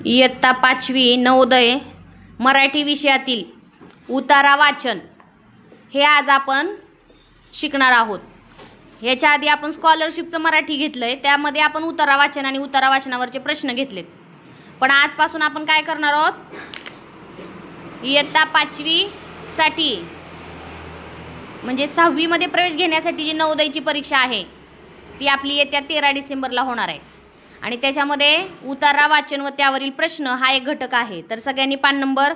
इयत्ता 5वी नवोदय मराठी विषयातील उतारा वाचन हे आज आपण शिकणार आहोत। याच्या आधी आपण स्कॉलरशिपचं मराठी घेतलंय, त्यामध्ये आपण उतारा वाचन आणि उतारा वाचनावरचे प्रश्न घेतलेत। पण आजपासून आपण काय करणार आहोत, इयत्ता 5वी साठी म्हणजे 6वी मध्ये प्रवेश घेण्यासाठी जी नवोदयची परीक्षा आहे ती आपली येत्या 13 डिसेंबरला होणार आहे आणि त्याच्यामध्ये उतारा वाचन व त्यावरील प्रश्न हा एक घटक आहे। तर सगळ्यांनी पान नंबर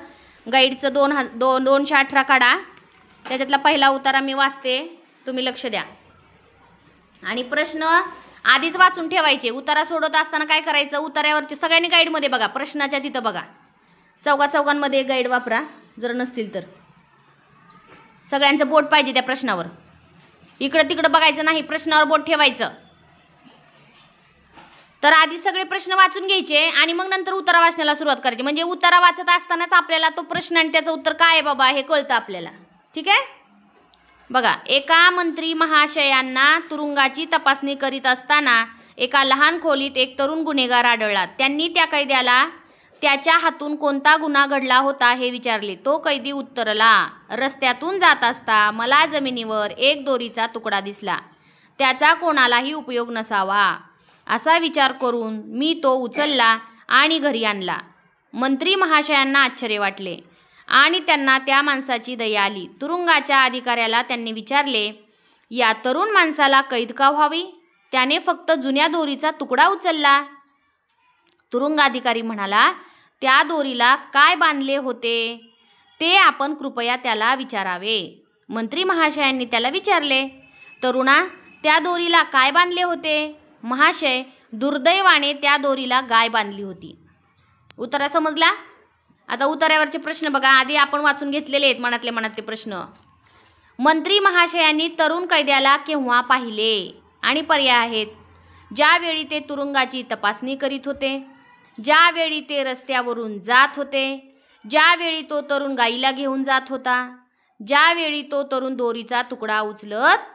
गाईडचं 218 काढा। त्याच्यातला पहिला उतारा मी वाचते, तुम्ही लक्ष द्या आणि प्रश्न आधीच वाचून ठेवायचे। उतारा सोडत असताना काय करायचं, उतार्यावरचे सगळ्यांनी गाईडमध्ये बघा, प्रश्नाच्या तिथं बघा, चौकांमध्ये गाईड वापरा जर नसतील तर। सगळ्यांचं बोट पाहिजे त्या प्रश्नावर, इकडं तिकडं बघायचं नाही, प्रश्नावर बोट ठेवायचं। तर आधी सगळे प्रश्न वाचून घ्यायचे आणि मग नंतर उतारा वाचनाला सुरुवात करायची। म्हणजे उतारा वाचत असतानाच आपल्याला तो प्रश्न आणि त्याचं उत्तर काय आहे बाबा हे कळतं आपल्याला। ठीक आहे, बघा, एका मंत्री महाशयांना तुरुंगाची तपासणी करीत असताना एका लहान खोलीत एक तरुण गुन्हेगार आढळला। त्यांनी त्या कैद्याला त्याच्या हातून कोणता गुन्हा घडला होता हे विचारले। तो कैदी उत्तरला, रस्त्यातून जात असता मला जमिनीवर एक दोरीचा तुकडा दिसला, त्याचा कोणालाही उपयोग नसावा असा विचार करून मी तो उचलला आणि घरी आणला। मंत्री महाशयांना आश्चर्य वाटले आणि त्यांना त्या माणसाची दया आली। तुरुंगाच्या अधिकाऱ्याला त्यांनी विचारले, या तरुण माणसाला कैद का व्हावी, त्याने फक्त जुन्या दोरीचा तुकडा उचलला। तुरुंगाधिकारी म्हणाला, त्या दोरीला काय बांधले होते ते आपण कृपया त्याला विचारावे। मंत्री महाशयांनी त्याला विचारले, तरुणा, त्या दोरीला काय बांधले होते? महाशय, दुर्दैवाने त्या दोरीला गाय बांधली होती। उतारा समजला? आता उतार्यावरचे प्रश्न बघा, आधी आपण वाचून घेतलेले आहेत मनातले मनात ते प्रश्न। मंत्री महाशयांनी तरुण कैद्याला केव्हा पाहिले आणि पर्याय आहेत, ज्यावेळी ते तुरुंगाची तपासणी करीत होते, ज्यावेळी ते रस्त्यावरून जात होते, ज्यावेळी तो तरुण गाईला घेऊन जात होता, ज्यावेळी तो तरुण दोरीचा तुकडा उचलत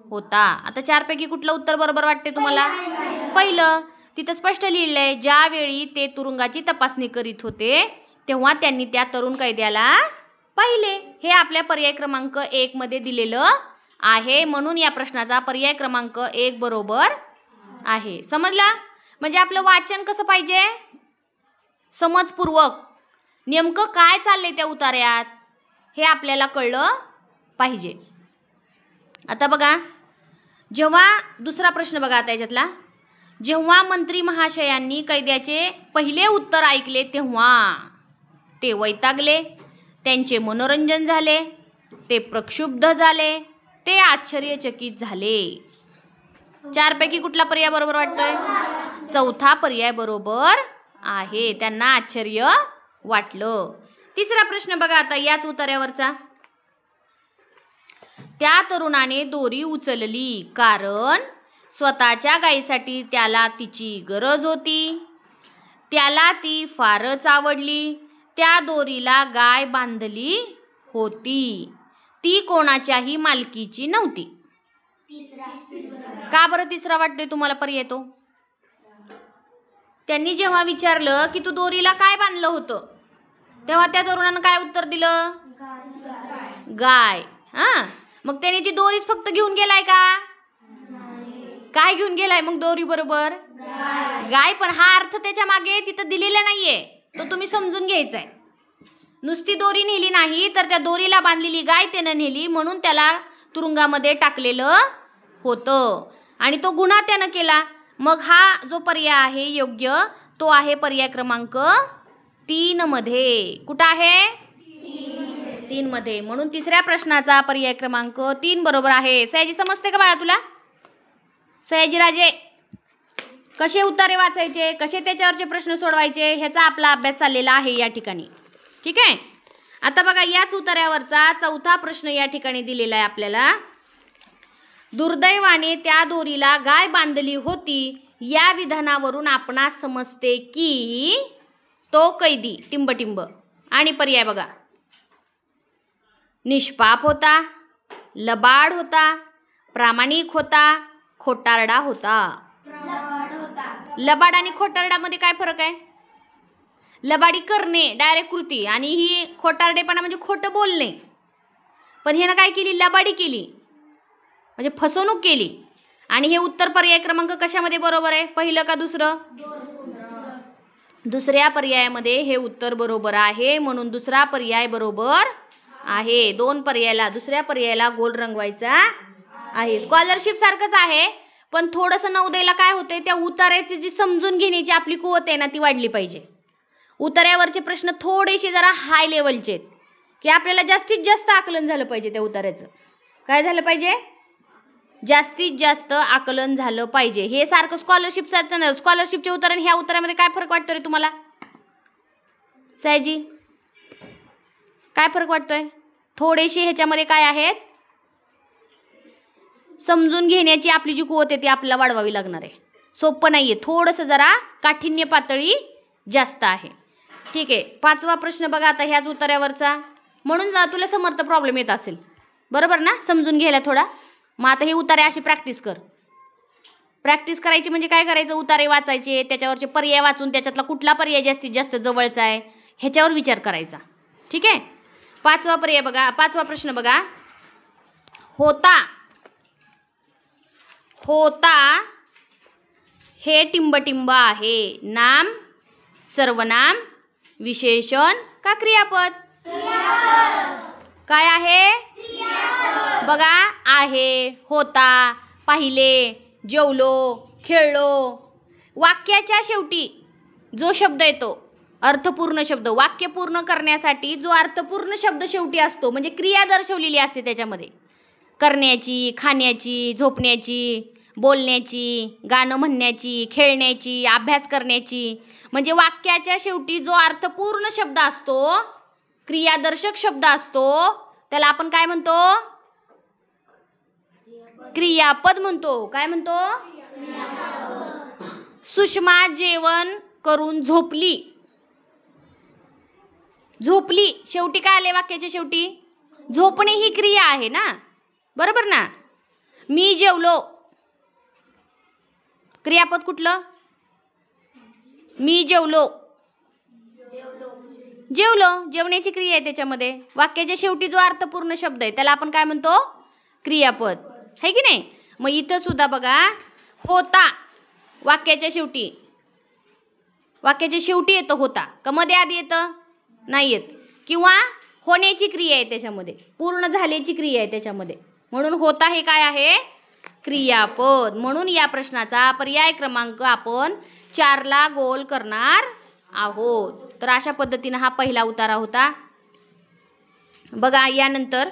होता। आता चारपैकी कुठलं उत्तर बरोबर वाटते तुम्हाला? पहिलं, तिथं स्पष्ट लिहिलंय, ज्यावेळी ते तुरुंगाची तपासणी करीत होते तेव्हा त्यांनी त्या तरुण कैद्याला पाहिले। हे आपल्या पर्याय क्रमांक 1 मध्ये दिलेलं आहे, म्हणून या प्रश्नाचा पर्याय क्रमांक 1 बरोबर आहे। समजला? म्हणजे आपलं वाचन कसं पाहिजे, समजपूर्वक, नेमकं काय चाललंय त्या उतार्यात हे आपल्याला कळलं पाहिजे। आता बघा, जेव्हा दुसरा प्रश्न बघा आता याच्यातला, जेव्हा मंत्री महाशयांनी कैद्याचे पहिले उत्तर ऐकले तेव्हा ते वैतागले, त्यांचे मनोरंजन झाले, ते प्रक्षुब्ध झाले, ते आश्चर्यचकित झाले। चारपैकी कुठला पर्याय बरोबर वाटतोय? चौथा पर्याय बरोबर आहे, त्यांना आश्चर्य वाटलं। तिसरा प्रश्न बघा आता याच उतार्यावरचा, त्या तरुणाने दोरी उचलली कारण स्वतःच्या गायीसाठी त्याला तिची गरज होती, त्याला ती फारच आवडली, त्या दोरीला गाय बांधली होती, ती कोणाच्याही मालकीची नव्हती। का बरं तिसरा वाटतोय तुम्हाला पर्याय तो? त्यांनी जेव्हा विचारलं की तू दोरीला काय बांधलं होतं तेव्हा त्या तरुणानं काय उत्तर दिलं? गाय। हा, मग त्याने ती दोरीच फक्त घेऊन गेलाय का? काय घेऊन गेलाय मग दोरी बरोबर? गाय। पण हा अर्थ त्याच्या मागे तिथं दिलेला नाहीये, तो तुम्ही समजून घ्यायचा आहे। नुसती दोरी नेली नाही तर त्या दोरीला बांधलेली गाय त्यानं नेली, म्हणून त्याला तुरुंगामध्ये टाकलेलं होतं आणि तो गुन्हा त्यानं केला। मग हा जो पर्याय आहे योग्य तो आहे पर्याय क्रमांक 3 मध्ये। कुठं आहे? 3 मध्ये, म्हणून तिसऱ्या प्रश्नाचा पर्याय क्रमांक 3 बरोबर आहे। सयाजी समजते का बाळा तुला? सयाजी राजे, कसे उतारे वाचायचे, कसे त्याच्यावरचे प्रश्न सोडवायचे ह्याचा आपला अभ्यास चाललेला आहे या ठिकाणी। ठीक आहे, आता बघा याच उतार्यावरचा चौथा प्रश्न या ठिकाणी दिलेला आहे आपल्याला, दुर्दैवाने त्या दोरीला गाय बांधली होती या विधानावरून आपणास समजते की तो कैदी टिंबटिंब आणि पर्याय बघा, निष्पाप होता, लबाड होता, प्रामाणिक होता, खोटारडा होता। लबाड आणि खोटारडामध्ये काय फरक आहे? लबाडी करणे डायरेक्ट कृती, आणि ही खोटारडेपणा म्हणजे खोटं बोलणे. पण ह्यानं काय केली? लबाडी केली, म्हणजे फसवणूक केली. आणि हे उत्तर पर्याय क्रमांक कशामध्ये बरोबर आहे? पहिलं का दुसरं? दुसऱ्या पर्यायामध्ये हे उत्तर बरोबर आहे, म्हणून दुसरा पर्याय बरोबर आहे. 2 पर्यायाला, दुसऱ्या पर्यायाला गोल रंगवायचा आहे. स्कॉलरशिप सारखंच आहे, पण थोडंसं नवोदयला काय होते, त्या उतार्याची जी समजून घेण्याची आपली कुवत आहे ना ती वाढली पाहिजे. उतार्यावरचे प्रश्न थोडेसे जरा हाय लेवलचे आहेत, की आपल्याला जास्तीत जास्त आकलन झालं पाहिजे. त्या उतार्याचं काय झालं पाहिजे? जास्तीत जास्त आकलन झालं पाहिजे. हे सारखं स्कॉलरशिपचं नाही. स्कॉलरशिपचे उत्तर आणि ह्या उत्तरामध्ये काय फरक वाटतो रे तुम्हाला सायजी? काय फरक वाटतोय? थोडेसे ह्याच्यामध्ये काय आहेत, समजून घेण्याची आपली जी कुवत आहे ती आपल्याला वाढवावी लागणार आहे. सोपं नाहीये, थोडंसं जरा काठिण्य पातळी जास्त आहे. ठीक आहे, 5वा प्रश्न बघा आता ह्याच उत्तरावरचा. म्हणून तुला समर्थ प्रॉब्लेम येत असेल, बरोबर ना, समजून घ्यायला थोडा. मग आता हे उतारे अशी प्रॅक्टिस कर. प्रॅक्टिस करायची म्हणजे काय करायचं? उतारे वाचायचे, त्याच्यावरचे पर्याय वाचून त्याच्यातला कुठला पर्याय जास्तीत जास्त जवळचा आहे ह्याच्यावर विचार करायचा. ठीक आहे, 5वा पर्याय बघा, 5वा प्रश्न बघा. होता, होता हे टिंबटिंब आहे. नाम, सर्वनाम, विशेषण का क्रियापद? काय आहे? बघा, आहे, होता, पाहिले, जेवलो, खेळलो. वाक्याच्या शेवटी जो शब्द येतो अर्थपूर्ण शब्द, वाक्य पूर्ण करण्यासाठी जो अर्थपूर्ण शब्द शेवटी असतो, म्हणजे क्रिया दर्शवलेली असते त्याच्यामध्ये. करण्याची, खाण्याची, झोपण्याची, बोलण्याची, गाणं म्हणण्याची, खेळण्याची, अभ्यास करण्याची. म्हणजे वाक्याच्या शेवटी जो अर्थपूर्ण शब्द असतो, क्रियादर्शक शब्द असतो, त्याला आपण काय म्हणतो? क्रियापद म्हणतो. काय म्हणतो? सुषमा जेवण करून झोपली. झोपली, शेवटी काय आले वाक्याच्या शेवटी? झोपणे ही क्रिया आहे ना, बरोबर ना. मी जेवलो, क्रियापद कुठलं? मी जेवलो, जेवलो, जेवण्याची क्रिया आहे त्याच्यामध्ये. वाक्याच्या शेवटी जो अर्थपूर्ण शब्द आहे त्याला आपण काय म्हणतो? क्रियापद, है की नाही. मग इथं सुद्धा बघा, होता वाक्याच्या शेवटी, वाक्याच्या शेवटी येतं होता, का मध्ये आधी येतं? नाही येत. किंवा होण्याची क्रिया आहे त्याच्यामध्ये, पूर्ण झाल्याची क्रिया आहे त्याच्यामध्ये, म्हणून होता हे काय आहे? क्रियापद. म्हणून या प्रश्नाचा पर्याय क्रमांक आपण 4ला गोल करणार आहोत. तर अशा पद्धतीने हा पहिला उतारा होता. बघा यानंतर